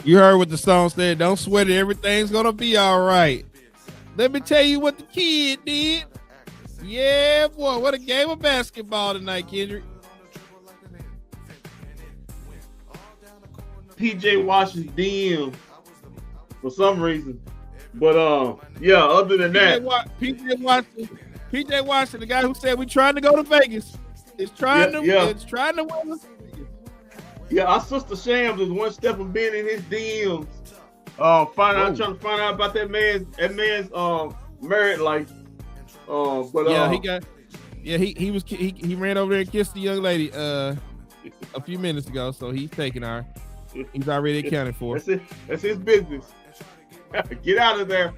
You heard what the song said. Don't sweat it. Everything's going to be all right. Let me tell you what the kid did. Yeah, boy. What a game of basketball tonight, Kendrick. PJ Washington DM for some reason. But, yeah, other than that. PJ Washington, the guy who said we trying to go to Vegas. Is trying to win. Yeah, our sister Shams is one step from being in his DMs. Trying to find out about that man's married life. He ran over there and kissed the young lady a few minutes ago, so he's taking her. He's already accounted for. That's his business. Get out of there.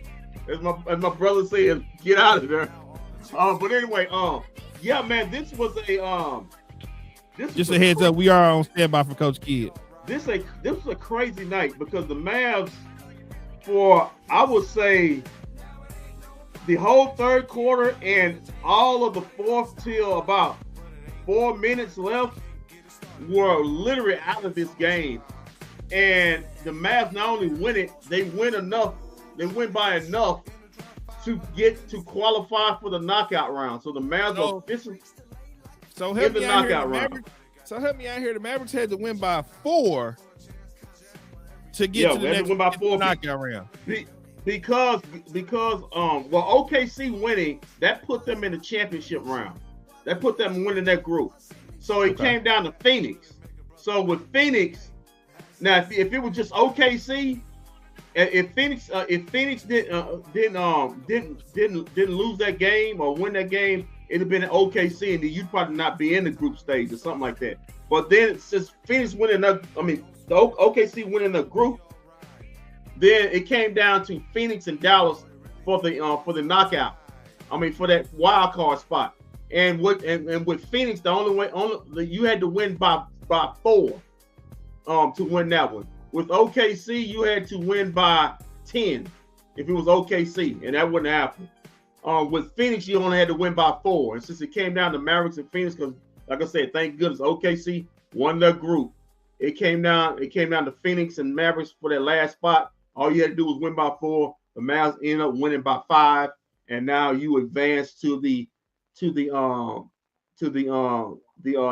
As my brother says, get out of there. But anyway, yeah, man, this was a just a heads up, we are on standby for Coach Kidd. This was a crazy night because the Mavs, for I would say the whole third quarter and all of the fourth till about 4 minutes left, were literally out of this game. And the Mavs not only win it, they win by enough to get to qualify for the knockout round. So the Mavs are officially in the knockout round. So help me out here. The Mavericks had to win by 4 to get to the next knockout round. Because OKC winning, that put them in the championship round. That put them winning that group. So it came down to Phoenix. So with Phoenix, now if it was just OKC, if Phoenix didn't lose that game or win that game, it'd have been an OKC, and then you'd probably not be in the group stage or something like that. But then since Phoenix winning, the OKC winning the group, then it came down to Phoenix and Dallas for the knockout. For that wild card spot. And with Phoenix, you had to win by 4 to win that one. With OKC, you had to win by 10 if it was OKC, and that wouldn't happen. With Phoenix, you only had to win by 4. And since it came down to Mavericks and Phoenix, because like I said, thank goodness OKC won their group. It came down to Phoenix and Mavericks for that last spot. All you had to do was win by 4. The Mavs ended up winning by 5, and now you advance to the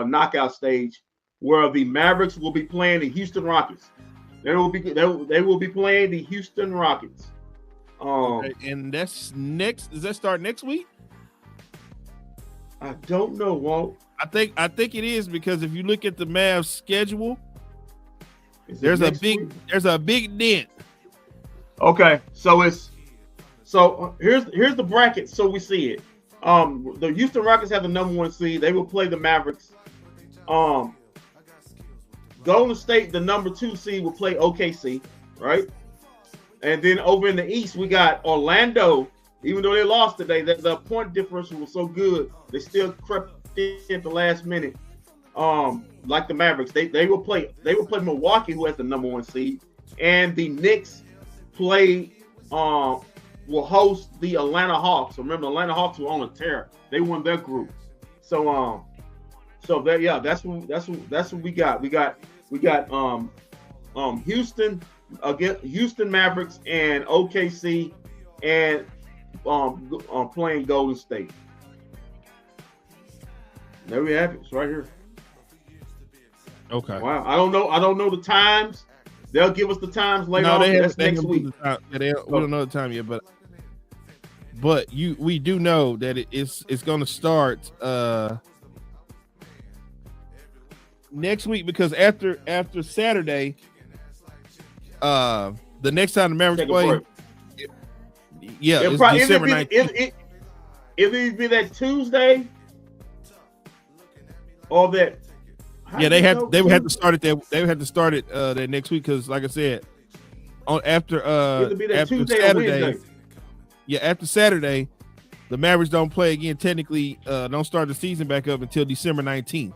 knockout stage, where the Mavericks will be playing the Houston Rockets. They will be playing the Houston Rockets. And that's next. Does that start next week? I don't know, Walt. I think it is, because if you look at the Mavs schedule, there's a big dent. Okay, so here's the bracket, so we see it. The Houston Rockets have the number 1 seed. They will play the Mavericks. Golden State, the number 2 seed, will play OKC, right? And then over in the East, we got Orlando. Even though they lost today, the point differential was so good, they still crept in at the last minute. Like the Mavericks, they will play Milwaukee, who has the number 1 seed, and the Knicks will host the Atlanta Hawks. Remember, the Atlanta Hawks were on a tear. They won their group. So that's what we got. We got Houston against Houston Mavericks and OKC, and playing Golden State. There we have it. It's right here. Okay. Wow. I don't know the times. They'll give us the times later on. That's next week. We don't know the time yet, but we do know that it's going to start next week, because after Saturday, the next time the Mavericks play, Yeah, It'll it's probably December 19th. It'll be that Tuesday or that. Yeah, they would have to start it there. They would have to start it that next week because, like I said, after Tuesday Saturday. or Wednesday. Yeah, after Saturday, the Mavericks don't play again. Technically, don't start the season back up until December 19th.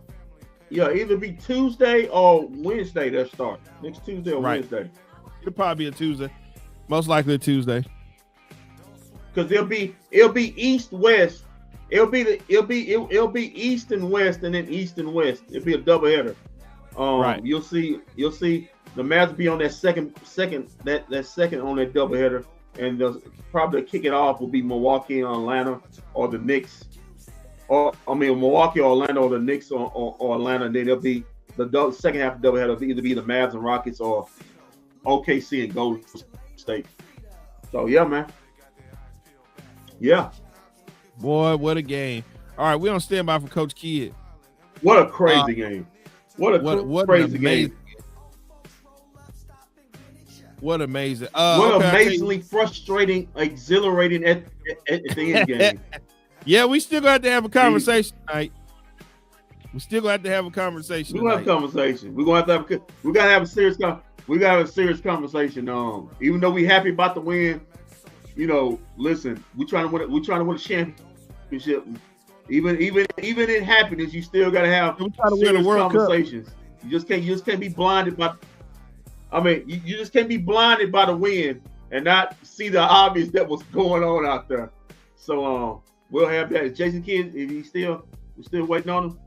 Yeah, either be Tuesday or Wednesday. They'll start next Tuesday or Wednesday. It'll probably be a Tuesday, most likely a Tuesday. Because it'll be East West. It'll be East and West, and then East and West. It'll be a doubleheader. Right. You'll see the Mavs be on that second on that doubleheader, and probably kick it off will be Milwaukee and Atlanta, or the Knicks, Milwaukee or Orlando, or the Knicks or Atlanta. And then it'll be the second half of the doubleheader will either be the Mavs and Rockets or OKC and Golden State. So yeah, man. Yeah. Boy, what a game. All right, we're on standby for Coach Kidd. What a crazy game. What a crazy game. What amazing. Amazingly frustrating, exhilarating at the end game. Yeah, we still gonna have to have a conversation tonight. We still gonna have to have a conversation. We're gonna have a conversation. We gotta have a serious conversation. Even though we happy about the win, listen, we're trying to win a championship. Even in happiness, you still gotta have serious conversations. Cup. You just can't be blinded by. You just can't be blinded by the win and not see the obvious that was going on out there. So we'll have that. Jason Kidd, we're still waiting on him.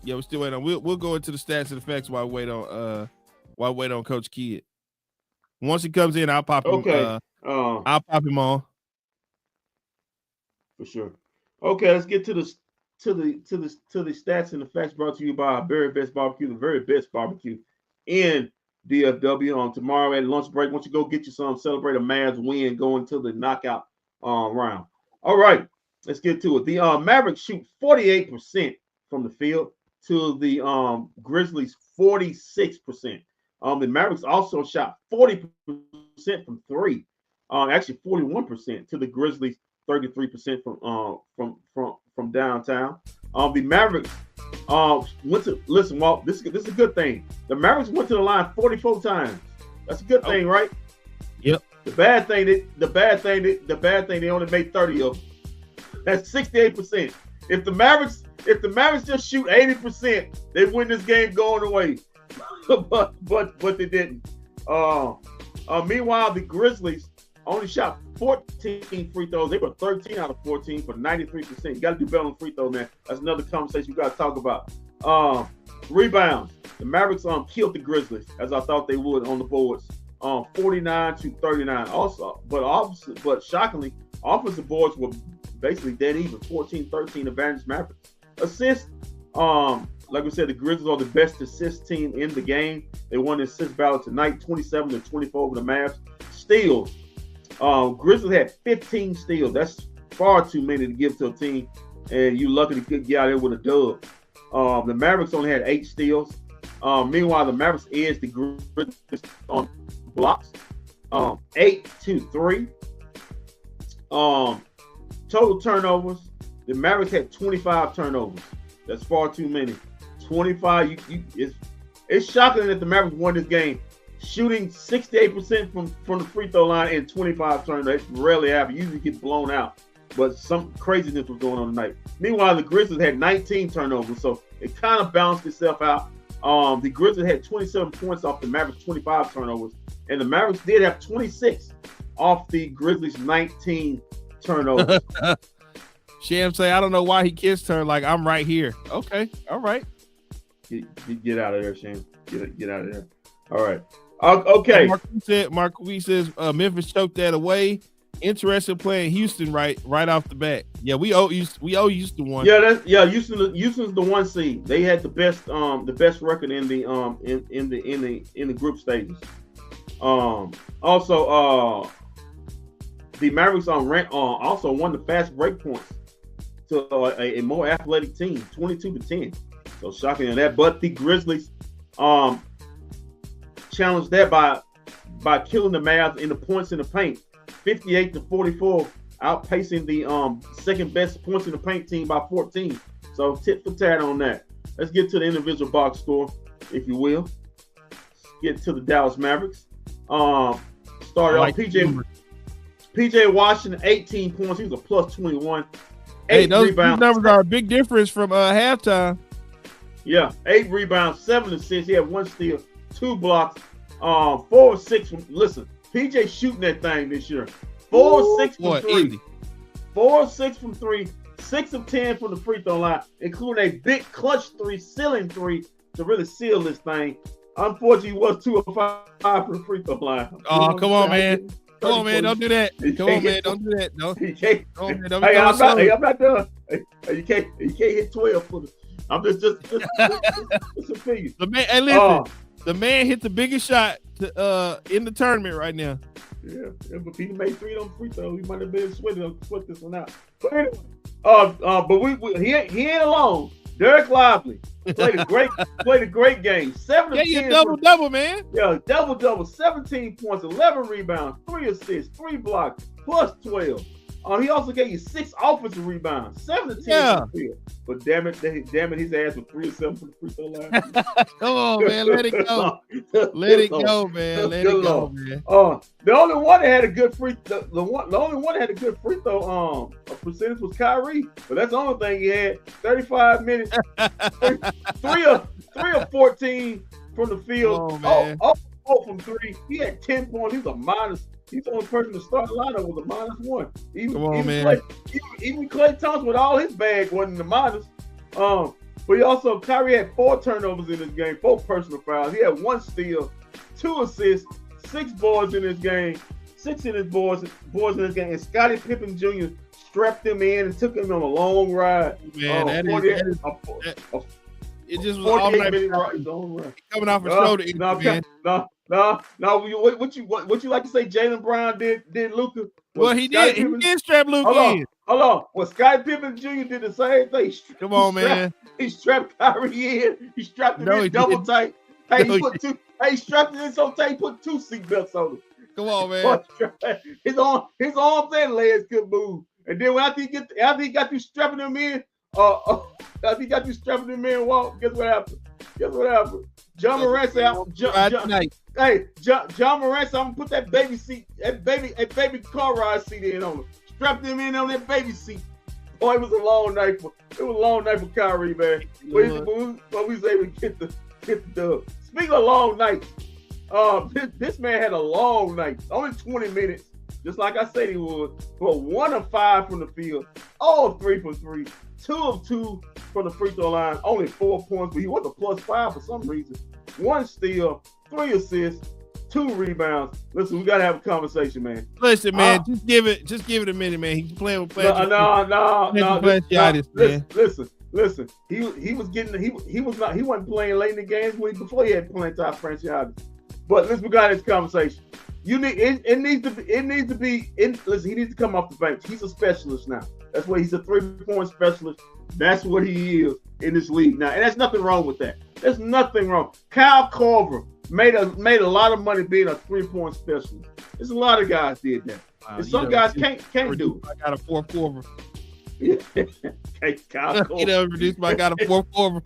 Yeah, we're still waiting on. We'll go into the stats and effects while we wait on Coach Kidd. Once he comes in, I'll pop him. Okay. I'll pop him on. For sure. Okay, let's get to the stats and the facts brought to you by our very best barbecue, the very best barbecue in DFW. On tomorrow at lunch break, once you go get you some, celebrate a Mavs win, going to the knockout round. All right, let's get to it. The Mavericks shoot 48% from the field to the Grizzlies 46%. The Mavericks also shot 40% from three, actually 41% to the Grizzlies 33% from downtown. The Mavericks went to Walt. This is a good thing. The Mavericks went to the line 44 times. That's a good thing, right? Yep. The bad thing they only made 30 of them. That's 68%. If the Mavericks just shoot 80%, they win this game going away. but they didn't. Meanwhile, the Grizzlies only shot 14 free throws. They were 13 out of 14 for 93%. You got to do better on free throw, man. That's another conversation you got to talk about. Rebounds. The Mavericks killed the Grizzlies, as I thought they would on the boards. 49-39. Also, but shockingly, offensive boards were basically dead even. 14-13 advantage Mavericks. Assists. Like we said, the Grizzlies are the best assist team in the game. They won the assist battle tonight, 27-24 over the Mavs. Steals. Grizzlies had 15 steals. That's far too many to give to a team, and you lucky to get out there with a dub. The Mavericks only had 8 steals. Meanwhile, the Mavericks edged the Grizzlies on blocks, 8-3. Total turnovers. The Mavericks had 25 turnovers. That's far too many. 25. It's shocking that the Mavericks won this game, shooting 68% from the free throw line and 25 turnovers. That rarely happens. Usually get blown out, but some craziness was going on tonight. Meanwhile, the Grizzlies had 19 turnovers, so it kind of balanced itself out. The Grizzlies had 27 points off the Mavericks' 25 turnovers, and the Mavericks did have 26 off the Grizzlies' 19 turnovers. Sham say, I don't know why he kissed her. Like, I'm right here. Okay, all right. Get out of there, Sham. Get out of there. All right. Okay. Marquis says Memphis choked that away. Interested playing Houston right off the bat. Yeah, we owe Houston one. Yeah, Houston's the 1 seed. They had the best record in the group stages. Also, the Mavericks also won the fast break points to a more athletic team, 22-10. So shocking in that. But the Grizzlies challenged that by killing the Mavs in the points in the paint. 58-44, outpacing the second best points in the paint team by 14. So tit for tat on that. Let's get to the individual box score, if you will. Let's get to the Dallas Mavericks. Started off PJ Washington, 18 points. He was a plus 21. Hey, those numbers are a big difference from halftime. Yeah, 8 rebounds, 7 assists. He had 1 steal, 2 blocks, 4 or 6 from. Listen, PJ shooting that thing this year. 4 or 6 from 3. 80. 4 or 6 from 3. 6 of 10 from the free throw line, including a big clutch 3, sealing 3 to really seal this thing. Unfortunately, he was 2 of 5 from the free throw line. Oh, come on, man. Come on, man. Don't do that. Come on, man. Don't do that. No. He can't. I'm not done. Hey, you can't hit 12 for the. I'm just a figure. The man, hey, listen. The man hit the biggest shot in the tournament right now. Yeah, but he made 3 on free throw. He might have been sweat this one out. But anyway, but he ain't alone. Derek Lively played a great game. 7 of 10. Yeah, double, man. Yeah, double, 17 points, 11 rebounds, 3 assists, 3 blocks, plus 12. He also gave you 6 offensive rebounds, 7 to 10 from the field. But damn it, his ass was 3 of 7 from the free throw line. Come on, man, let it go. Let it go, man. Let it go, man. The only one that had a good free the only one that had a good free throw percentage was Kyrie. But that's the only thing he had. 35 minutes, 3 of 14 from the field. Oh, from 3. He had 10 points. He was a minus. He's the only person to start the lineup was a -1. Even Klay Thompson with all his bag wasn't the minus. But Kyrie had 4 turnovers in this game, 4 personal fouls. He had 1 steal, 2 assists, 6 boards in this game, 6 in his boards in this game. And Scottie Pippen Jr. strapped him in and took him on a long ride. Man, it just was all night coming off a shoulder injury, man. No. What you like to say? Jaylen Brown did Luka? Well, he did. He did strap Luka in. Hold on. Well, Scottie Pippen Jr. did the same thing. Come on, man. He strapped Kyrie in. He strapped him in double tight. Hey, he strapped it in so tight. He put 2 seatbelts on him. Come on, man. His arms and legs couldn't move. And then after he got you strapping him in, after he got you strapping him in, Walt, guess what happened? John Morant said, John Morant said, I'm gonna put that baby car ride seat in on him. Strapped him in on that baby seat. Boy, it was a long night for Kyrie, man. But we was able to get the dub. Speaking of long nights, this man had a long night. Only 20 minutes, just like I said he would. But 1 of 5 from the field, all of 3 from 3, 2 of 2 from the free throw line, only 4 points, but he was a +5 for some reason. 1 steal, 3 assists, 2 rebounds. Listen, we gotta have a conversation, man. Listen, man, just give it a minute, man. He's playing with players. No. Listen. He wasn't playing late in the games before he had plantar fasciitis. But we got this conversation. He needs to come off the bench. He's a specialist now. That's what he's a 3-point specialist. That's what he is in this league now, and there's nothing wrong with that. There's nothing wrong. Kyle Korver made a lot of money being a 3-point specialist. There's a lot of guys did that. And some guys can't do it. I got a 4th quarter. Hey, Kyle Korver. He done reduced my got a 4th quarter.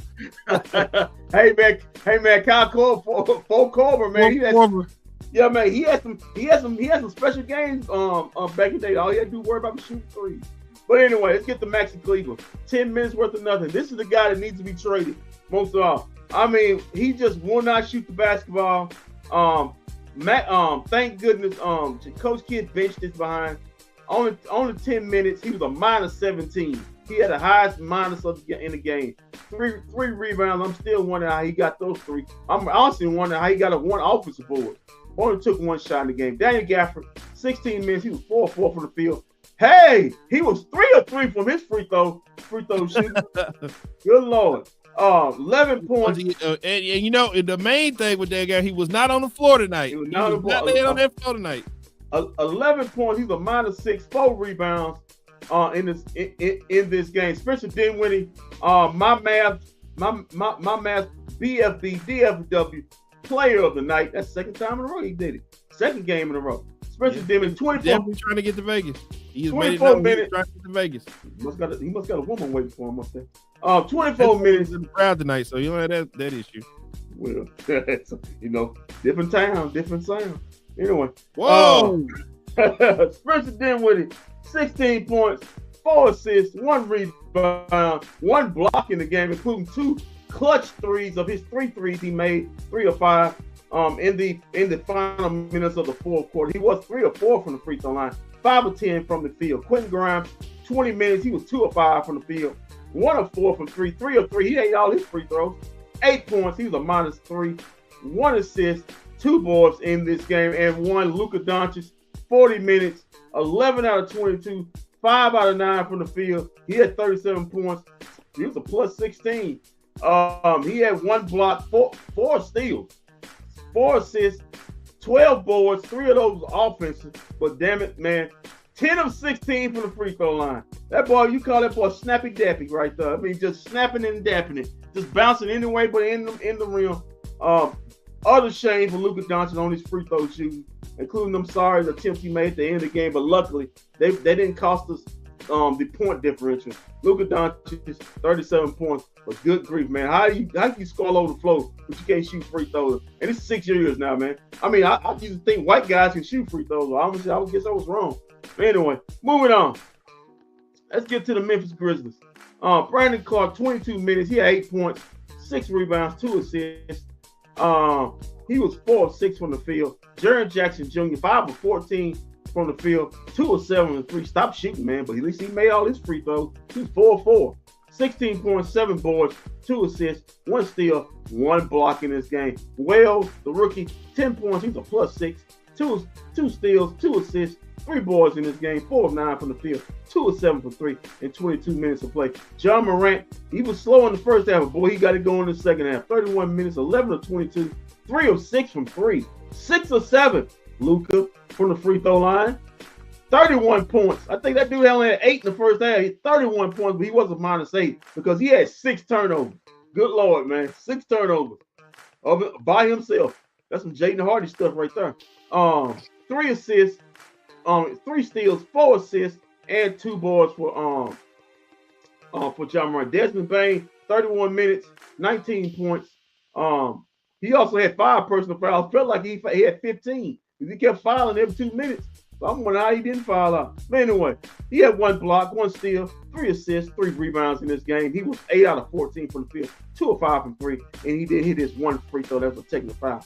Hey man, Kyle Korver, 4 Korver, man. Yeah, man, he had some special games back in the day. All he had to do was worry about shooting 3. But anyway, let's get to Maxi Cleveland. 10 minutes worth of nothing. This is the guy that needs to be traded most of all. I mean, he just will not shoot the basketball. Thank goodness, Coach Kidd benched this behind. Only 10 minutes. He was a -17. He had the highest minus in the game. 3 rebounds. I'm still wondering how he got those 3. I'm honestly wondering how he got a 1 offensive board. Only took 1 shot in the game. Daniel Gafford, 16 minutes. He was 4 of 4 from the field. Hey, he was 3 of 3 from his free throw shooting. Good Lord. 11 points. And you know, the main thing with that guy, he was not on the floor tonight. He was not laying on that floor tonight. 11 points. He's a -6, 4 rebounds in this game. Spencer Dinwiddie, my math BFB DFW player of the night. That's the 2nd time in a row he did it. 2nd game in a row. Spencer Dinwiddie, 24. Definitely trying to get to Vegas. He's 24 minutes. Trying to get to Vegas. He must got a woman waiting for him up there. 24 minutes in the crowd tonight, so you don't have that issue. Well, different town, different sound. Anyway, whoa. Spencer Dinwiddie, 16 points, 4 assists, 1 rebound, 1 block in the game, including 2 clutch threes of his 3 threes he made, 3 of 5. In the final minutes of the fourth quarter, he was 3 of 4 from the free throw line, 5 of 10 from the field. Quentin Grimes, 20 minutes, he was 2 of 5 from the field, 1 of 4 from 3, 3 of 3. He ate all his free throws. 8 points, he was a -3, 1 assist, 2 boards in this game, and 1 Luka Doncic, 40 minutes, 11 out of 22, 5 out of 9 from the field. He had 37 points. He was a +16. He had 1 block, 4 steals, 4 assists, 12 boards, 3 of those offensive. But damn it, man, 10 of 16 from the free throw line. That boy, you call that boy snappy dappy right there. I mean, just snapping and dapping it, just bouncing anyway, but in the rim. Other shame for Luka Doncic on his free throw shooting, including them sorry attempts he made at the end of the game. But luckily, they didn't cost us the point differential. Luka Doncic, 37 points. But good grief, man. How you score all over the floor, but you can't shoot free throws? And it's 6 years now, man. I mean, I used to think white guys can shoot free throws. I guess I was wrong. But anyway, moving on. Let's get to the Memphis Grizzlies. Brandon Clark, 22 minutes. He had 8 points, 6 rebounds, 2 assists. He was 4 of 6 from the field. Jaren Jackson Jr., 5 of 14 from the field, 2 of 7 from 3. Stop shooting, man. But at least he made all his free throws. He was 4 of 4. 16 points, 7 boards, 2 assists, 1 steal, 1 block in this game. Wells, the rookie, 10 points. He's a +6. 2 steals, 2 assists, 3 boards in this game. 4 of 9 from the field, 2 of 7 from 3 in 22 minutes of play. John Morant, he was slow in the first half, but boy, he got it going in the second half. 31 minutes, 11 of 22, 3 of 6 from 3, 6 of 7. Luka from the free throw line. 31 points. I think that dude only had 8 in the first half. He had 31 points, but he was a -8 because he had 6 turnovers. Good Lord, man. 6 turnovers by himself. That's some Jaden Hardy stuff right there. 3 assists, 3 steals, 4 assists, and 2 boards for John Morant. Desmond Bane, 31 minutes, 19 points. He also had 5 personal fouls. Felt like he had 15 because he kept fouling every 2 minutes. So I'm wondering how he didn't foul out. But anyway, he had 1 block, 1 steal, 3 assists, 3 rebounds in this game. He was 8 out of 14 from the field, 2 of 5 from 3, and he did hit his 1 free throw. That was a technical foul.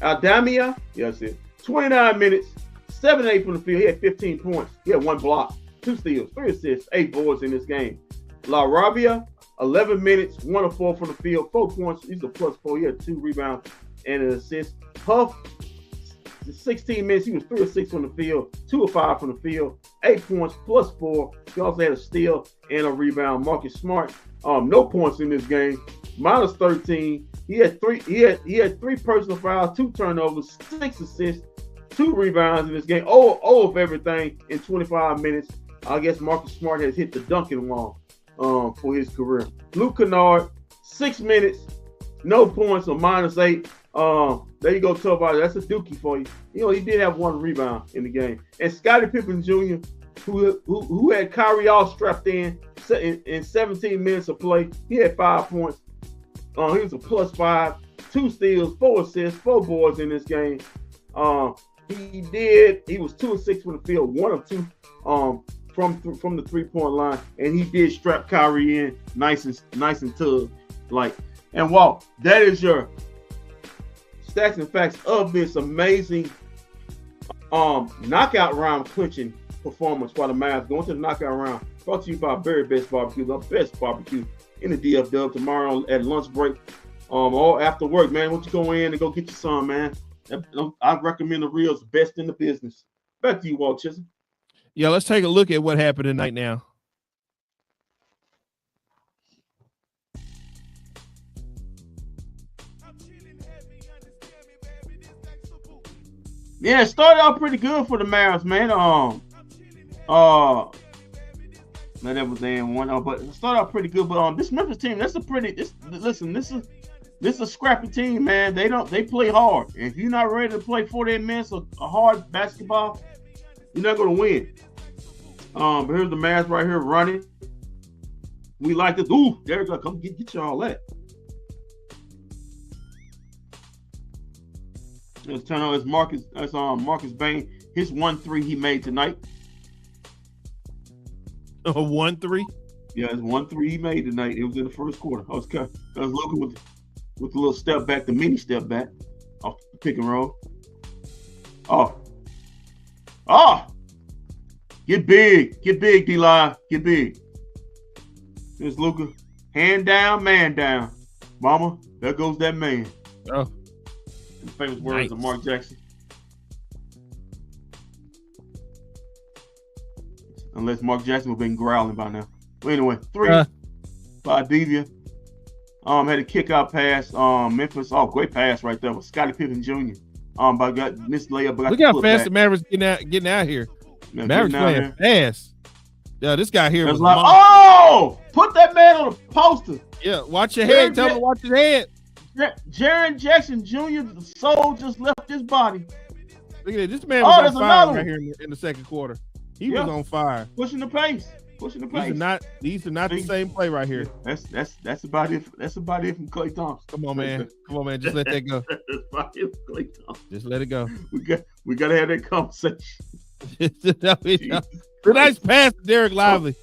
Aldamia, yes, it. 29 minutes, 7 8 from the field. He had 15 points. He had 1 block, 2 steals, 3 assists, 8 boards in this game. La Rabia, 11 minutes, 1 of 4 from the field, 4 points. He's a +4. He had 2 rebounds and an assist. Huff, 16 minutes. He was 3 of 6 from the field, 2 of 5 from the field, 8 points, +4. He also had a steal and a rebound. Marcus Smart, no points in this game, -13. He had 3 personal fouls, 2 turnovers, 6 assists, 2 rebounds in this game. All of everything in 25 minutes. I guess Marcus Smart has hit the dunking wall for his career. Luke Kennard, 6 minutes, no points, or -8. There you go, Tobias. That's a dookie for you. You know, he did have 1 rebound in the game. And Scottie Pippen Jr., who had Kyrie all strapped in 17 minutes of play, he had 5 points. He was a +5, 2 steals, 4 assists, 4 boards in this game. He was 2 of 6 from the field, 1 of 2 from the 3-point line, and he did strap Kyrie in nice and tough. And Walt, that is your stats and facts of this amazing knockout round clinching performance by the Mavs going to the knockout round. Brought to you by Very Best Barbecue, the best barbecue in the DF Dub tomorrow at lunch break or after work, man. Why don't you go in and go get you some, man? I recommend the Real's best in the business. Back to you, Walt Chisholm. Yeah, let's take a look at what happened tonight now. Yeah, it started out pretty good for the Mavs, man. That was in one, but it started out pretty good. But this Memphis team, this is This is a scrappy team, man. They play hard. If you're not ready to play 48 minutes of hard basketball, you're not gonna win. But here's the Mavs right here running. We like this. Ooh, there we go. Come get y'all that. Let's turn on. It's Marcus. That's Marcus Bain. His 1-3 he made tonight. 1-3. Yeah, it's 1-3 he made tonight. It was in the first quarter. I was looking with the little step back, the mini step back off the pick and roll. Oh, get big, D-Line, get big. There's Luka, hand down, man down. Mama, there goes that man. Oh, the famous words of Mark Jackson. Unless Mark Jackson would have been growling by now. But anyway, 3 by Devia. Had a kick out pass. Memphis. Oh, great pass right there with Scottie Pippen Jr. But got missed layup. But look how fast the Mavericks getting out here. Yeah, Mavericks playing fast. Yeah, this guy here was like, oh, put that man on the poster. Yeah, watch your head. Tell him to watch his head. Jaren Jackson Jr. The soul just left his body. Look at it. This man was on fire right here in the second quarter. He was on fire. Pushing the pace. These are not the same play right here. That's about it. That's about it from Klay Thompson. Come on, man. Just let that go. That's about it from Klay Thompson. Just let it go. We got to have that conversation. The nice pass to Derek Lively.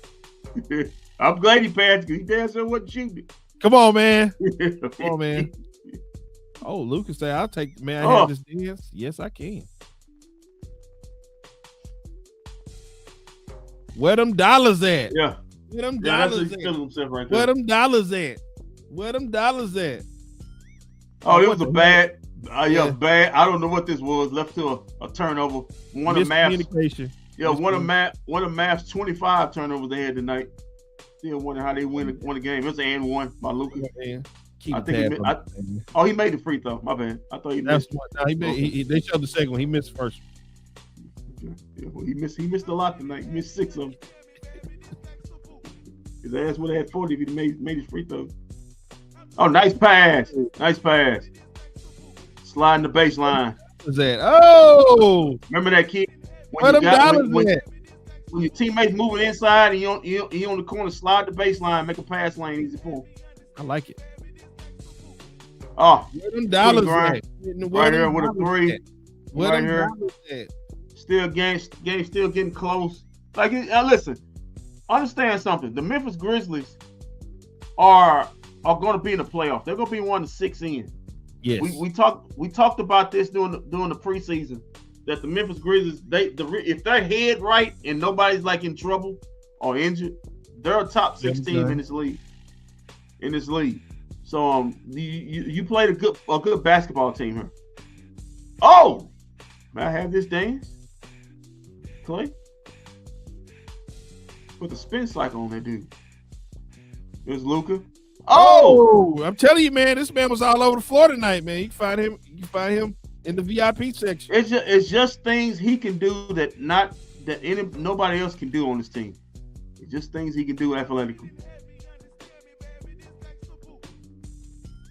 I'm glad he passed because he damn sure wasn't shooting. Come on, man. Oh, Lucas say, I'll take, man, I have this dance. Yes, I can. Where them dollars at? Yeah. Where them dollars at? Right Where them dollars at? Where them dollars at? Oh, it was a bad. Bad. I don't know what this was. Left to a turnover. One of Mavs. Yeah, one of Mavs 25 turnovers they had tonight. Still wonder how they win the game. It was an 1 by Lucas. I think he made the free throw. My bad. I thought he missed. They showed the second one. He missed first. Yeah, well, he missed a lot tonight. He missed 6 of them. His ass would have had 40 if he made his free throw. Oh, nice pass. Sliding the baseline. What's that? Oh! Remember that kid? When your teammates moving inside and you on the corner, slide the baseline, make a pass lane easy for him. I like it. Oh, where them dollars right here with a 3. Where right them here. dollars at? Still game still getting close. Like, listen, understand something. The Memphis Grizzlies are going to be in the playoff. They're going to be one of the 6 in. Yes. We talked about this during the preseason, that the Memphis Grizzlies, if they're head right and nobody's like in trouble or injured, they're a top 6 team in this league. So you played a good basketball team here. Oh, may I have this dance, Klay? Put the spin cycle on that dude. There's Luka. Oh, I'm telling you, man, this man was all over the floor tonight, man. You can find him in the VIP section. It's just things he can do that nobody else can do on this team. It's just things he can do athletically.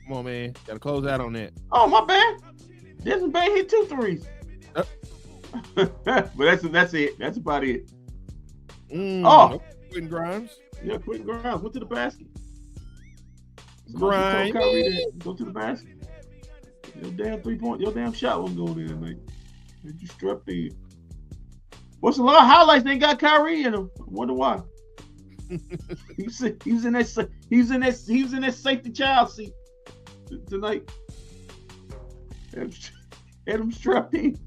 Come on, man. Got to close out on that. Oh, my bad. Desmond Bain hit 2 threes. But that's it. That's about it. Quentin Grimes. Yeah, Quentin Grimes went to the basket. Grimes. Go to the basket. Your damn 3-point, your damn shot wasn't going in tonight. You strapped in. What's a lot of highlights they got Kyrie in them? I wonder why. he was in that safety child seat tonight. Had him strapped in.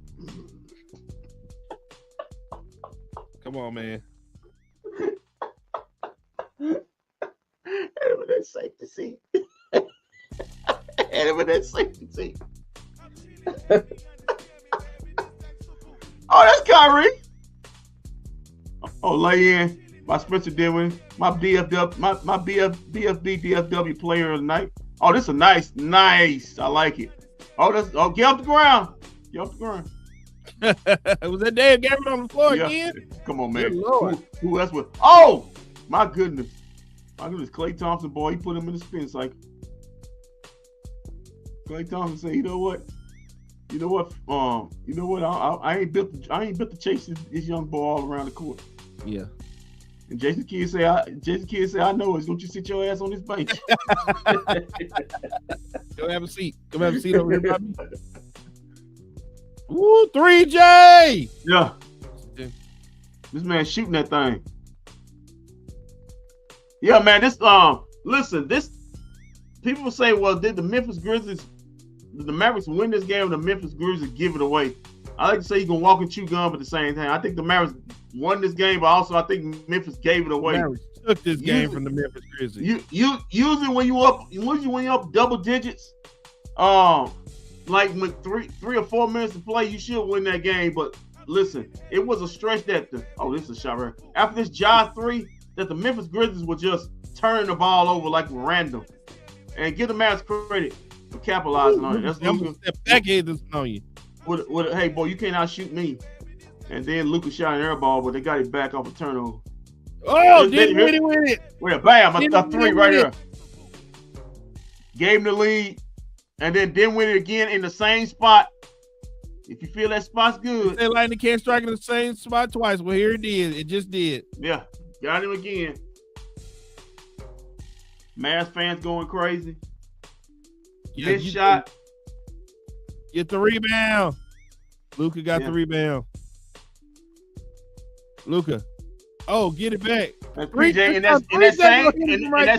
Come on, man. Had him in that safety seat. Had him in that safety seat. Oh, that's Kyrie. Oh, lay in by Spencer Dinwiddie, my bFb DFW player of the night. Oh, this is a nice. I like it. Oh, get off the ground. Was that Dave Gabbard on the floor again? Come on, man. Good Lord. Who else was? Oh, my goodness. Klay Thompson, boy, he put him in the spin cycle. Klay Thompson said, you know what? I ain't built to chase this young boy all around the court. Yeah. And Jason Kidd said, I know it. Don't you sit your ass on this bench? Go have a seat. Come have a seat over here by me. Woo, 3J. Yeah. This man shooting that thing. Yeah, man. Listen, people say, well, did the Memphis Grizzlies, the Mavericks win this game, or the Memphis Grizzlies give it away? I like to say you can walk and chew gum at the same time. I think the Mavericks won this game, but also I think Memphis gave it away. Mavericks took this game from the Memphis Grizzlies. Usually when you're up double digits, like with three or 4 minutes to play, you should win that game. But listen, it was a stretch that this is a shot right after this Ja 3 that the Memphis Grizzlies would just turn the ball over like random, and give the Mavs credit for capitalizing on it. That's Luka. Step back here on you. Hey boy, you can't outshoot me. And then Luka shot an air ball, but they got it back off a turnover. Oh, didn't win it with it. Wait, bam! A 3 right there. Gave him the lead, and then didn't win it again in the same spot. If you feel that spot's good, they lightning can't strike in the same spot twice. Well, here it is. It just did. Yeah, got him again. Mavs fans going crazy. Yeah, this shot. Get the rebound. Luka got the rebound. Luka. Oh, get it back. And 3J in that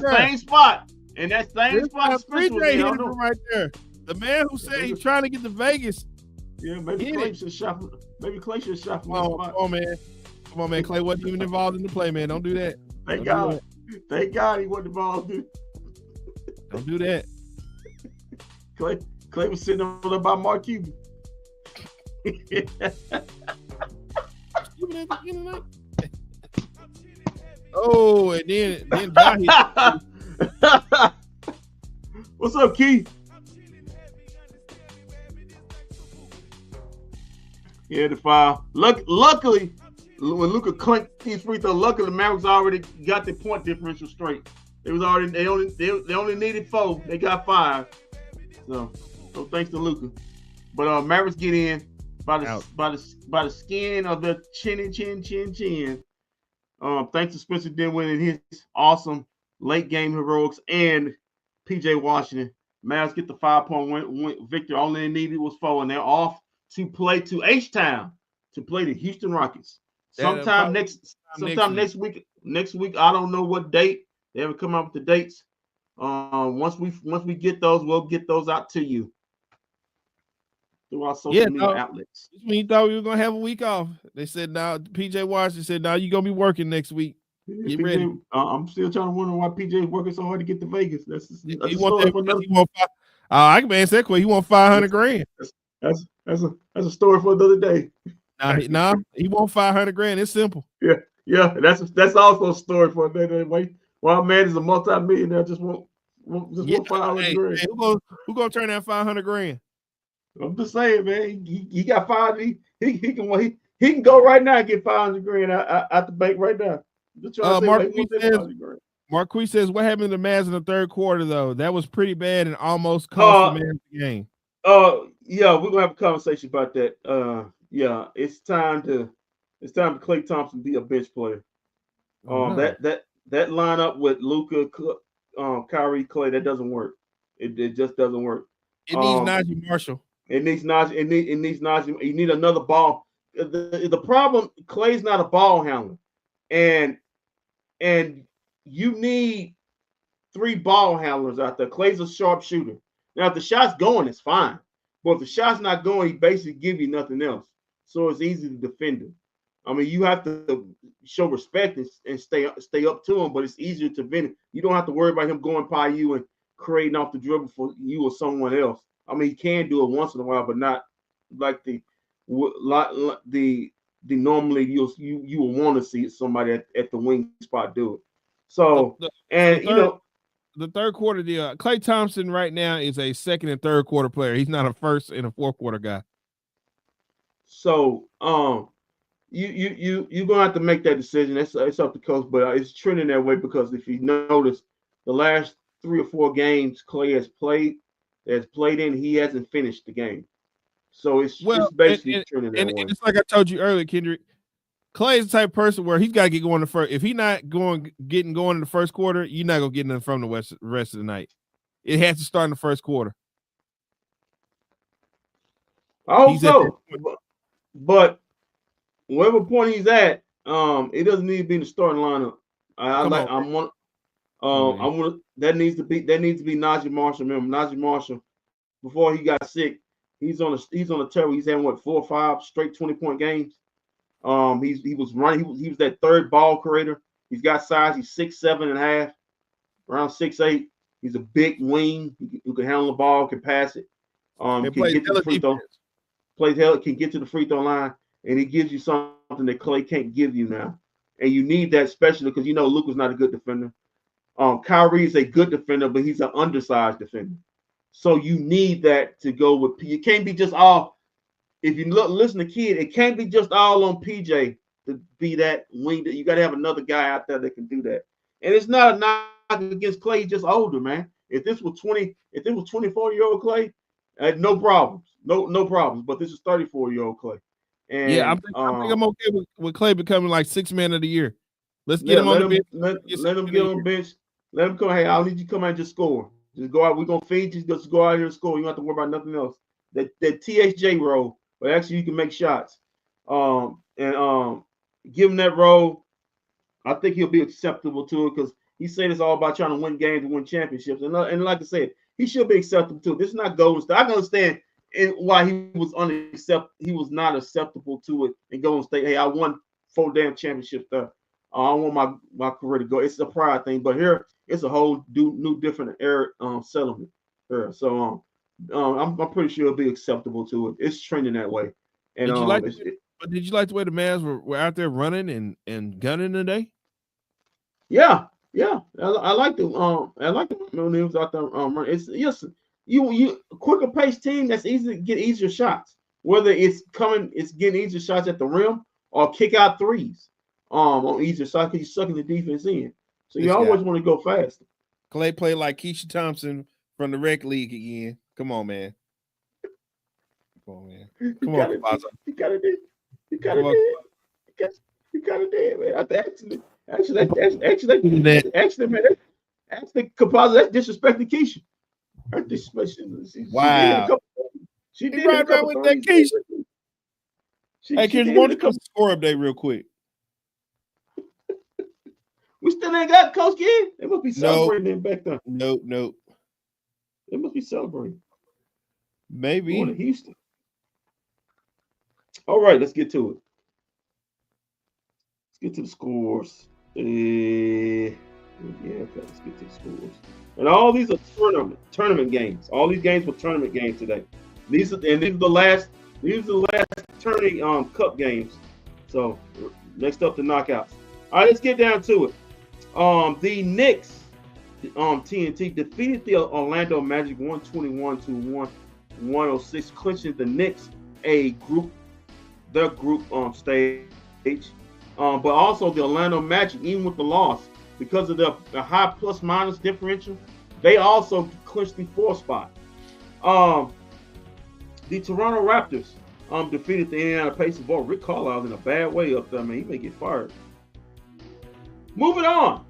same spot. In that same spot. 3J hit it from right there. The man who said he's trying to get to Vegas. Yeah, maybe Klay should shot. Maybe Klay should shot from that spot. Come on, man. Klay wasn't even involved in the play, man. Don't do that. Thank God he wasn't involved, dude. Don't do that. Klay was sitting over there by Mark Cuban. Oh, and then Johnny. What's up, Keith? Yeah, the foul. Luckily, when Luka clinked these free throws, luckily the Mavericks already got the point differential straight. They only needed 4. They got 5. So thanks to Luka. But Mavericks get in by the skin of the chin. Thanks to Spencer Dinwiddie and his awesome late game heroics and PJ Washington. Mavs get the 5-point victory. All they needed was 4, and they're off to play to H-Town to play the Houston Rockets. Sometime next week. Next week, I don't know what date. They haven't come up with the dates. Once we get those, we'll get those out to you through our social media outlets. When you thought we were gonna have a week off, they said now. PJ Washington said now you're gonna be working next week. Get ready. I'm still trying to wonder why PJ is working so hard to get to Vegas. He want I can answer that quick. He want $500,000. That's a story for another day. Nah, he want $500,000. It's simple. Yeah. That's also a story for another day. Why man is a multi-millionaire just want $500,000. Hey, who gonna turn that $500,000? I'm just saying, man. He got 5. He can go right now and get $500,000 out the bank right now. Marquis says, what happened to the Mavs in the third quarter though? That was pretty bad and almost cost the Mavs the game. Yeah, we're gonna have a conversation about that. It's time to Klay Thompson be a bench player. That lineup with Luka, Kyrie, Klay, that doesn't work. It just doesn't work. It needs Najee Marshall. It needs Najee. You need another ball. The problem, Klay's not a ball handler, and you need 3 ball handlers out there. Klay's a sharp shooter. Now, if the shot's going, it's fine. But if the shot's not going, he basically give you nothing else. So it's easy to defend him. I mean, you have to show respect and stay up to him, but it's easier to defend him. You don't have to worry about him going by you and creating off the dribble for you or someone else. I mean, he can do it once in a while, but not like the normally you will want to see somebody at the wing spot do it. So the third quarter deal. Klay Thompson right now is a second and third quarter player. He's not a first and a fourth quarter guy. So you're gonna have to make that decision. It's up to coach, but it's trending that way because if you notice the last 3 or 4 games Klay has played, that's played in. He hasn't finished the game, so it's basically trending that way. And it's like I told you earlier, Kendrick. Clay is the type of person where he's got to get going the first. If he's not getting going in the first quarter, you're not gonna get nothing from the rest of the night. It has to start in the first quarter. I hope so, but whatever point he's at, it doesn't need to be in the starting lineup. That needs to be Najee Marshall. Remember, Najee Marshall, before he got sick, he's on a tear. He's having 4 or 5 straight 20-point games. He was running. He was that third ball creator. He's got size. He's 6'7.5", around 6'8". He's a big wing. Who can handle the ball, can pass it. Can get to the free throw. Can get to the free throw line, and he gives you something that Clay can't give you now. And you need that, especially because Luka's not a good defender. Kyrie is a good defender, but he's an undersized defender. So you need that to go with. You can't be just all. If you listen to Kid, it can't be just all on PJ to be that wing. You got to have another guy out there that can do that. And it's not a knock against Clay, he's just older, man. If this was 24-year-old Clay, no problems, no problems. But this is 34-year-old Clay. And yeah, I think I'm okay with Clay becoming like 6th man of the year. Let's get him on the bench. Let him get on the bench. Let him come. Hey, I need you to come out and just score. Just go out. We're gonna feed you. Just go out here and score. You don't have to worry about nothing else. That THJ role, but actually you can make shots. And give him that role. I think he'll be acceptable to it because he said it's all about trying to win games and win championships. And like I said, he should be acceptable to it. This is not Golden State. I can understand why he was not acceptable to it in Golden State. Hey, I won 4 damn championships there. I want my career to go. It's a pride thing, but here it's a whole new different era settlement here. So I'm pretty sure it'll be acceptable to it. It's trending that way. And did you like the way the Mavs were out there running and gunning today? Yeah. I like the when they was out there running. It's you quicker pace team that's easy to get easier shots. Whether it's getting easier shots at the rim or kick out threes. On easier side because you're sucking the defense in. So you always want to go faster. Clay played like Keisha Thompson from the rec league again. Come on, man. Come on, Campazzo. You got it, man. Actually, Campazzo, that's disrespecting Keisha. That's disrespecting. Wow. She did right with that Keisha. Hey, can you want to come score update real quick? We still ain't got Coach Kid. They must be celebrating back there. Nope. They must be celebrating. Maybe. Going to Houston. All right, let's get to it. Let's get to the scores. Let's get to the scores. And all these are tournament games. All these games were tournament games today. These are the last tourney cup games. So next up, the knockouts. All right, let's get down to it. The Knicks, TNT defeated the Orlando Magic 121-106, clinching the Knicks their group stage. But also the Orlando Magic, even with the loss, because of the high plus-minus differential, they also clinched the 4th spot. The Toronto Raptors defeated the Indiana Pacers. Boy, Rick Carlisle's in a bad way up there, man. He may get fired. Moving on,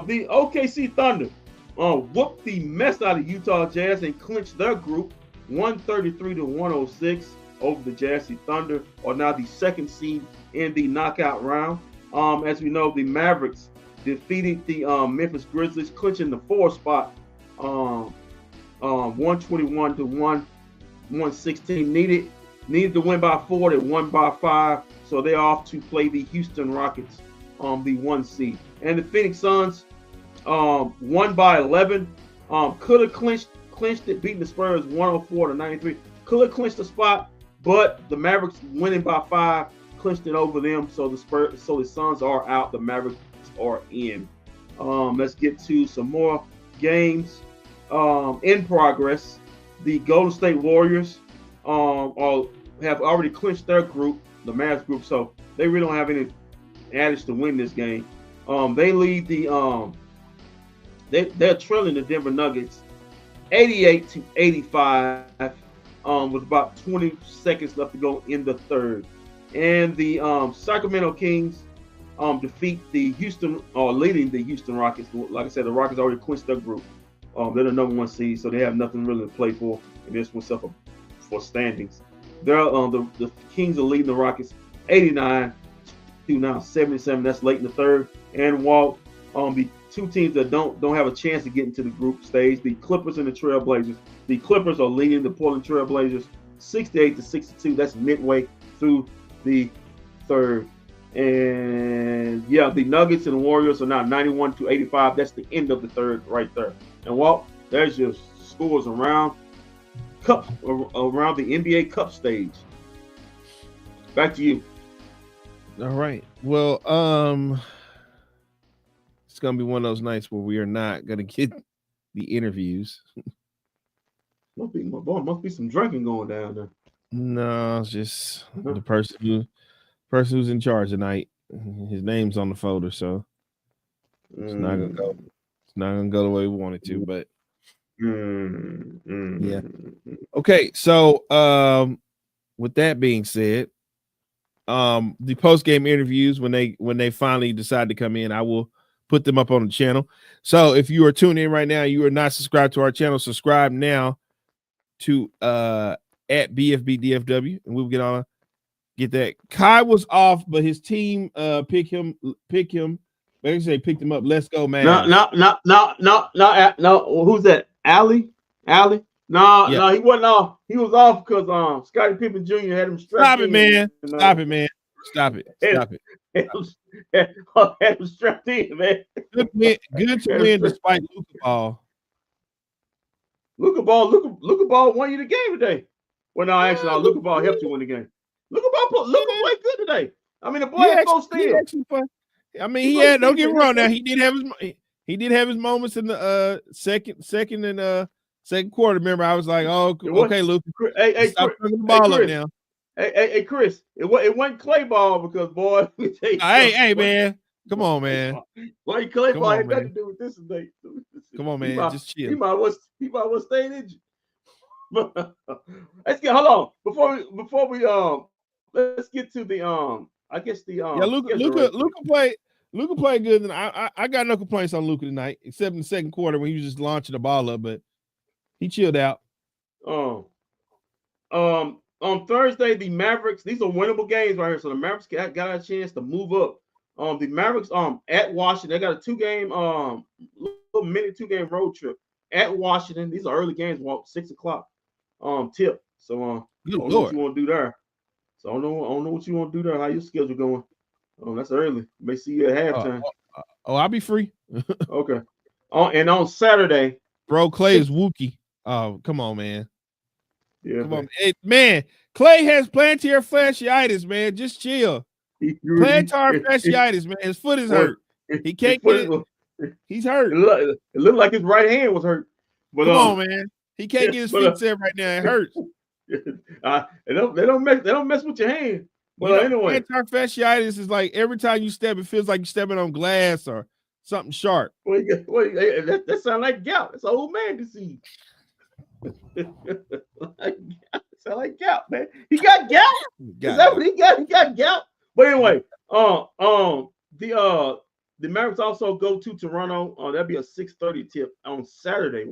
the OKC Thunder whooped the mess out of Utah Jazz and clinched their group 133-106 over the Jazz. The Thunder are now the 2nd seed in the knockout round. As we know, the Mavericks defeated the Memphis Grizzlies, clinching the 4th spot, 121-116. Needed to win by 4. They won by 5, so they're off to play the Houston Rockets. The 1 seed. And the Phoenix Suns won by 11. Could have clinched it, beating the Spurs 104-93. Could have clinched the spot, but the Mavericks winning by 5 clinched it over them. So the Suns are out. The Mavericks are in. Let's get to some more games in progress. The Golden State Warriors have already clinched their group, the Mavs group, so they really don't have any adage to win this game. They lead they're trailing the Denver Nuggets 88-85, with about 20 seconds left to go in the third. And the Sacramento Kings defeat the leading the Houston Rockets. Like I said, the Rockets already clinched their group. They're the number 1 seed, so they have nothing really to play for in this one except for standings. They're the Kings are leading the Rockets 89 to now 77. That's late in the third. And while the two teams that don't have a chance to get into the group stage, the Clippers and the Trailblazers. The Clippers are leading the Portland Trailblazers 68-62. That's midway through the third. And yeah, the Nuggets and the Warriors are now 91-85. That's the end of the third right there. And Walt, there's your scores around the NBA Cup stage. Back to you. All right. Well, it's gonna be one of those nights where we are not gonna get the interviews. Must be some drinking going down there. No, it's just the person who's in charge tonight. His name's on the folder, so it's not gonna go. It's not gonna go the way we want it to. But yeah. Okay, so with that being said, the post game interviews when they finally decide to come in, I will put them up on the channel. So if you are tuning in right now, you are not subscribed to our channel, subscribe now to at bFb DFW, and we'll get that. Kai was off, but his team picked him. They picked him up. Let's go, man. No. Who's that? Allie? No, he wasn't off. He was off because Scottie Pippen Jr. had him strapped. Stop it, man. Stop it, man. Stop it. Had him strapped in, man. Good to win despite Luka Ball. Luka Ball won you the game today. Well, no, actually, Luka Ball helped you win the game. Luka played good today. I mean, the boy had full steal. I mean, he had. Don't get me wrong. Now he did have his moments in the second and second quarter. Remember, I was like, "Oh, okay, Luka, stop throwing the ball up now." Hey, Chris, it wasn't clay ball because boy, hey, man, come on, man. Why clay ball had nothing to do with this today? Come on, man, just chill. He might well stay in you. Let's get hold on before we let's get to the I guess the Luka played good, and I got no complaints on Luka tonight, except in the second quarter when he was just launching the ball up, but he chilled out. On Thursday, the Mavericks, these are winnable games right here. So the Mavericks got a chance to move up. The Mavericks at Washington, they got a two-game road trip at Washington. These are early games, 6 o'clock tip. So I don't know what you want to do there. So I don't know what you want to do there. How your schedule going? That's early. May see you at halftime. I'll be free. Okay. And on Saturday, bro, Clay is Wookie. Oh, come on, man. Yeah, come on, hey, man. Clay has plantar fasciitis, man. Just chill. Plantar fasciitis, man. His foot is hurt. He can't get it. He's hurt. It looked like his right hand was hurt. But come on, man. He can't get his feet set right now. It hurts. They don't mess with your hand. Well, anyway, plantar fasciitis is like every time you step, it feels like you're stepping on glass or something sharp. That sounds like gout. It's old man disease. Sound like gout, man. He got gout. Is that what he got? He got gout. But anyway, the Mavericks also go to Toronto. That'll be a 6:30 tip on Saturday.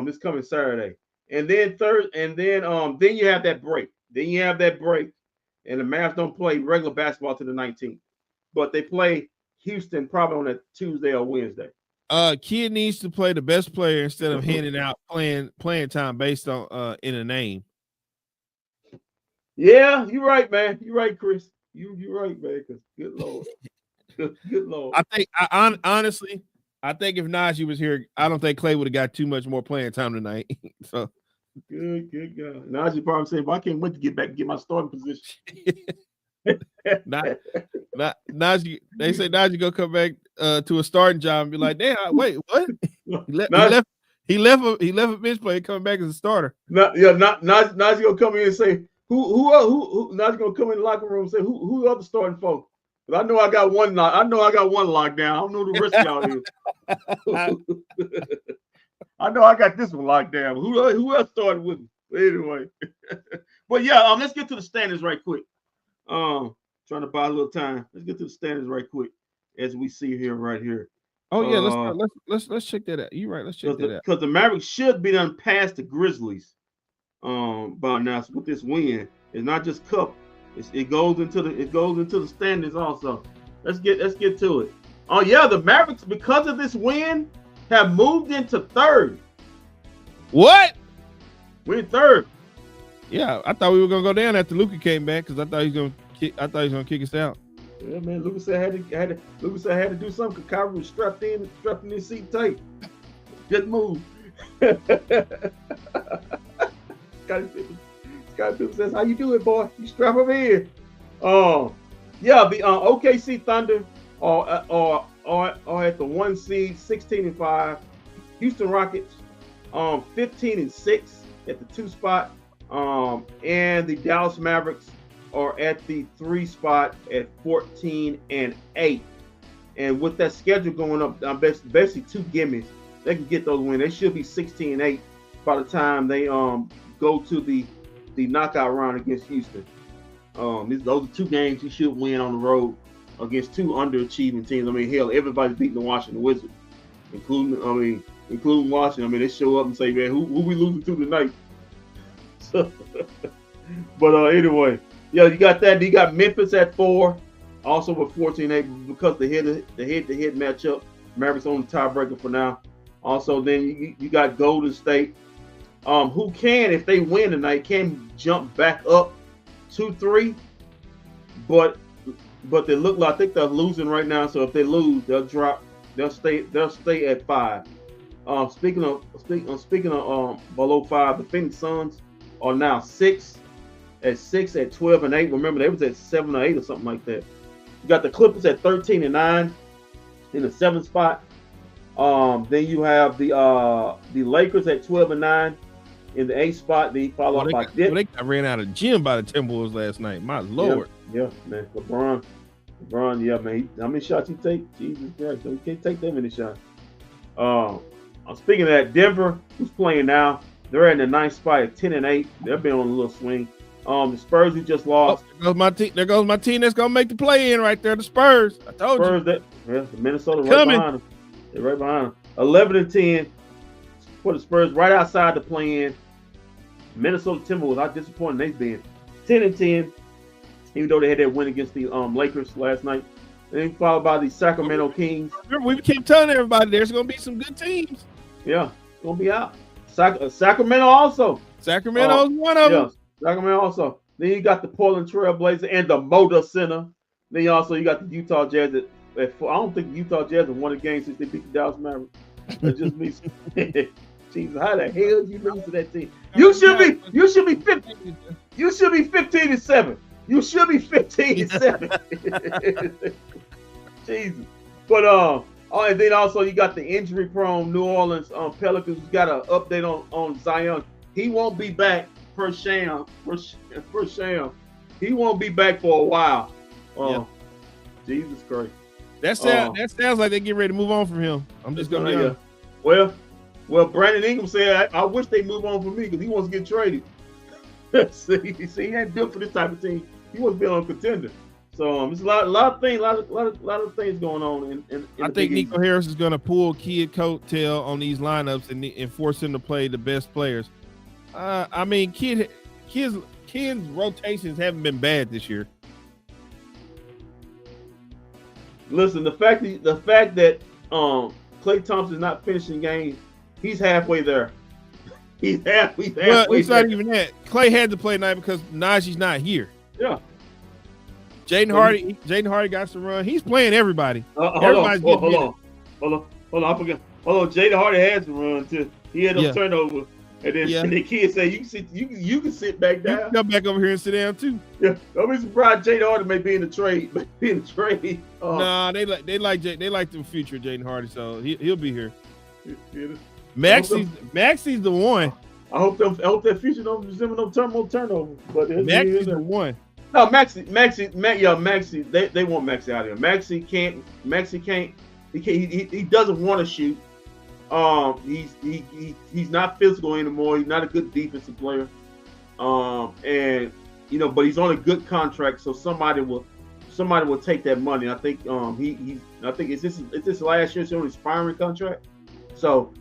This coming Saturday, and then then you have that break. And the Mavs don't play regular basketball to the 19th, but they play Houston probably on a Tuesday or Wednesday. Kid needs to play the best player instead of handing out playing time based on in a name. Yeah, you're right, man. You're right, Chris. You're right, man. Because good Lord, good Lord. Honestly, I think if Najee was here, I don't think Clay would have got too much more playing time tonight. So good God. Najee probably said, "Well, I can't wait to get back and get my starting position." Najee, they say Najee gonna come back to a starting job and be like, "Damn, wait, what?" He left a bench player coming back as a starter. Najee gonna come in and say, "Who?" Najee gonna come in the locker room and say, "Who are the starting folks?" But I know I got one lockdown. I don't know who the rest of y'all is. I know I got this one locked down. Who else started with me? Anyway, but yeah, let's get to the standings right quick. Trying to buy a little time. Let's get to the standings right quick as we see here, right here. Oh yeah, let's check that out. You're right. Let's check that out. Because the Mavericks should be done past the Grizzlies. By now with this win, it's not just cup. It goes into the standings also. Let's get to it. Oh yeah, the Mavericks, because of this win, have moved into third. What? We're in third. Yeah, I thought we were gonna go down after Luka came back because I thought he was gonna kick us out. Yeah, man. Luka said had to do something because Kyrie was strapped in his seat tight. Good move. Scottie Pippen says, "How you doing, boy? You strap him in." Yeah, the OKC Thunder are at the 1 seed, 16-5. Houston Rockets, 15-6 at the 2 spot. And the Dallas Mavericks are at the 3 spot at 14-8. And with that schedule going up, basically 2 gimmies, they can get those wins. They should be 16-8 by the time they go to the knockout round against Houston. Those are 2 games you should win on the road against 2 underachieving teams. I mean, hell, everybody's beating the Washington Wizards, including Washington. I mean, they show up and say, "Man, who we losing to tonight?" So, but anyway, yeah, you got that. You got Memphis at 4, also with 14-8 because the head-to-head matchup. Mavericks on the tiebreaker for now. Also, then you got Golden State, who can, if they win tonight, can jump back up 2-3, but they look like, I think they're losing right now. So if they lose, they'll drop. They'll stay at 5. Speaking of below 5, the Phoenix Suns are now 6 at 12-8. Remember, they was at 7 or 8 or something like that. You got the Clippers at 13-9 in the 7th spot. Then you have the Lakers at 12-9 in the 8th spot. They followed by Denver. They got ran out of gym by the Timberwolves last night. My Lord. Yeah, man. LeBron, yeah, man. How many shots he take? Jesus Christ, you can't take that many shots. Speaking of that, Denver, who's playing now, they're in the 9th spot at 10-8. They've been on a little swing. The Spurs, who just lost. There goes my team that's gonna make the play in right there. The Spurs. I told you. The Minnesota right behind them. They're right behind them. 11-10 for the Spurs, right outside the play-in. Minnesota Timberwolves, how disappointing they've been. 10-10, even though they had that win against the Lakers last night. And then followed by the Sacramento Kings. Remember, we keep telling everybody there's going to be some good teams. Yeah, it's going to be out. Sacramento also. Sacramento's one of them. Yeah, Sacramento also. Then you got the Portland Trail Blazers and the Moda Center. Then you got the Utah Jazz at 4. I don't think the Utah Jazz have won a game since they beat the Dallas Mavericks. That just means, Jesus, how the hell did you lose to that team? You should be 15. You should be 15-7. You should be 15-7. Jesus. But and then also you got the injury-prone New Orleans Pelicans. Who's got an update on Zion. He won't be back per sham. He won't be back for a while. Jesus Christ. That sounds like they get ready to move on from him. I'm just gonna be honest. Well, Brandon Ingram said, I wish they move on from me because he wants to get traded. see, he ain't built for this type of team. He wants to be on a contender. So there's a lot of things, lot of things going on. I think Nico Harris is gonna pull kid coattail on these lineups and force him to play the best players. I mean, kids' rotations haven't been bad this year. Listen, the fact that Klay Thompson's not finishing games, he's halfway there. He's halfway well, it's there. not even that. Klay had to play tonight because Najee's not here. Yeah. Jaden Hardy got some run. He's playing everybody. Hold on. I forgot. Hold on. Jaden Hardy has some run too. He had those turnovers. And then the kid said, "You can sit back down. You can come back over here and sit down too." Yeah, don't be surprised. Jaden Hardy may be in the trade. Nah, they like the future Jaden Hardy, so he'll be here. Maxie's the one. I hope that future don't resemble no turnover. But Maxie's the one. No, Maxie. They want Maxie out of here. Maxie can't. He doesn't want to shoot. He's not physical anymore. He's not a good defensive player. And but he's on a good contract, so somebody will take that money. I think I think is this last year's on expiring contract. So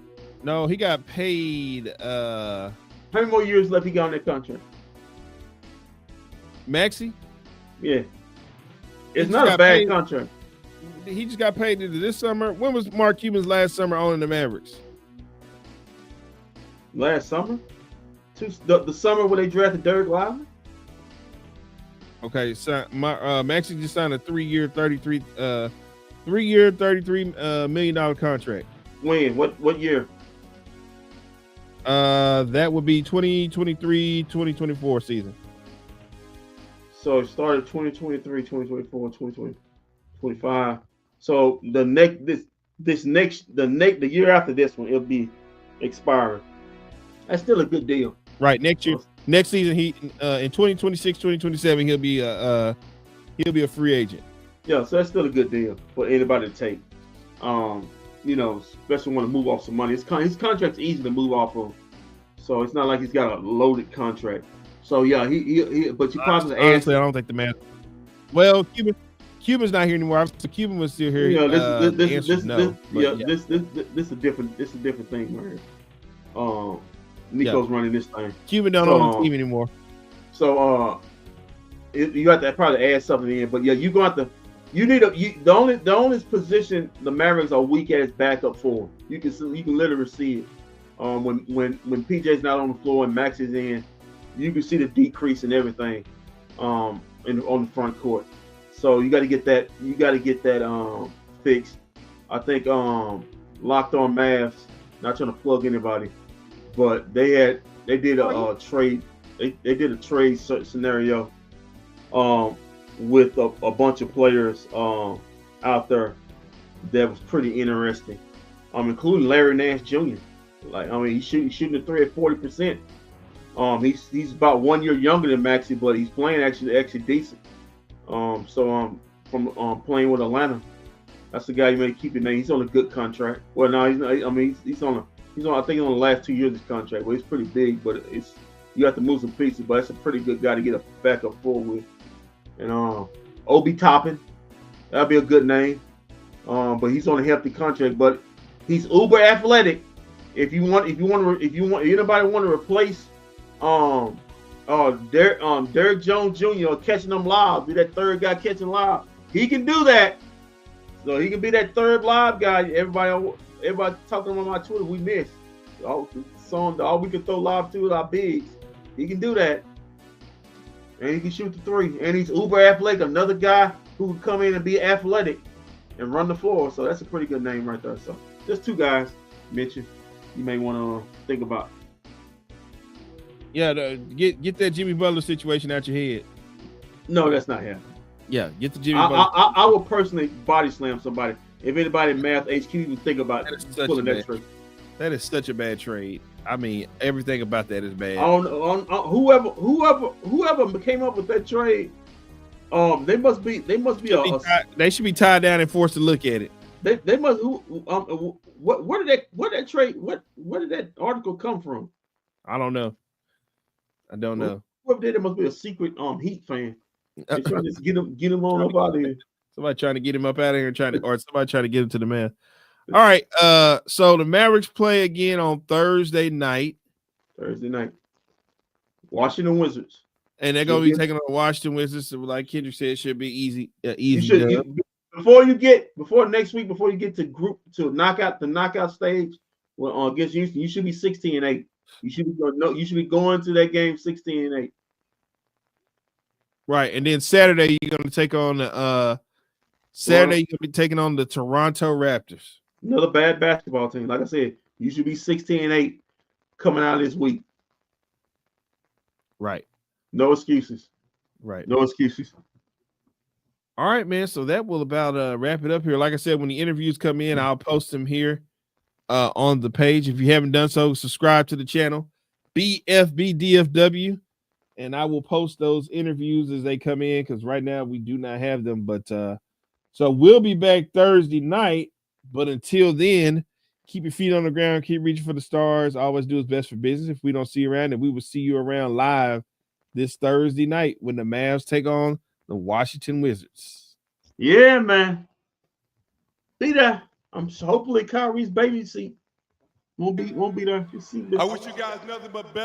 no, he got paid. How many more years left he got on that contract? Maxey? Yeah. It's not a bad contract. He just got paid into this summer. When was Mark Cuban's last summer owning the Mavericks? Last summer? The summer when they drafted Derek Lively? Okay, so Maxey just signed a 3-year, $33 million contract. When? What year? That would be 2023, 2024 season. So it started 2023, 2024, 2025. So the year after this one, it'll be expiring. That's still a good deal. Right. Next season, he in 2026, 2027, he'll be a free agent. Yeah, so that's still a good deal for anybody to take. Especially want to move off some money. His contract's easy to move off of, so it's not like he's got a loaded contract. So yeah, he but you probably honestly, I don't think the man. Well, Cuban's not here anymore. So Cuban was still here. This is a different thing, man. Nico's running this thing. Cuban don't own the team anymore. So you have to probably add something in, but yeah, you got to. You need the only position the Mavericks are weak at is backup forward. You can literally see it. When PJ's not on the floor and Max is in, you can see the decrease in everything on the front court. So you got to get that. You got to get that fixed. I think Locked On Mavs. Not trying to plug anybody, but they did a trade. They did a trade scenario with a bunch of players out there that was pretty interesting, including Larry Nance Jr. He's shooting the three at 40%. He's about 1 year younger than Maxey, but he's playing actually decent. From playing with Atlanta, that's the guy you may keep your name. He's on a good contract. Well, no, he's not. He's on I think on the last 2 years of his contract. Well, it's pretty big, but you have to move some pieces. But it's a pretty good guy to get a backup forward with. And Obi Toppin, that'd be a good name. But he's on a hefty contract. But he's uber athletic. If anybody want to replace Derek Jones Jr. catching them live, be that third guy catching live. He can do that. So he can be that third live guy. Everybody talking about my Twitter, we missed. All we can throw live to is our bigs. He can do that. And he can shoot the three. And he's uber athletic. Another guy who can come in and be athletic and run the floor. So that's a pretty good name right there. So just two guys mentioned you may want to think about. Yeah, get that Jimmy Butler situation out your head. No, that's not happening. Yeah, get the Jimmy Butler. I will personally body slam somebody. If anybody in Math HQ even think about pulling that trade. That is such a bad trade. I mean, everything about that is bad. Whoever came up with that trade, they must be they should be tied down and forced to look at it. They must. Where did that article come from? I don't know. Whoever did it must be a secret Heat fan. They're trying to get him on up out of here. Somebody trying to get him up out of here, or somebody trying to get him to the man. All right. So the Mavericks play again on Thursday night. Washington Wizards. And they're gonna be taking on Washington Wizards. So like Kendrick said, it should be easy. Before next week, before you get to the knockout stage, against Houston, you should be 16-8. You should be going to that game 16-8. Right, and then Saturday you're gonna take on you're gonna be taking on the Toronto Raptors. Another bad basketball team. Like I said, you should be 16-8 coming out of this week. Right. No excuses. Right. No excuses. All right, man. So that will about wrap it up here. Like I said, when the interviews come in, I'll post them here on the page. If you haven't done so, subscribe to the channel, bFb DFW, and I will post those interviews as they come in because right now we do not have them. But so we'll be back Thursday night. But until then, Keep your feet on the ground. Keep reaching for the stars. Always do what's best for business. If we don't see you around, then we will see you around live this Thursday night when the Mavs take on the Washington Wizards. Yeah, man. Be there. Hopefully Kyrie's baby seat won't be there. I wish you guys nothing but best.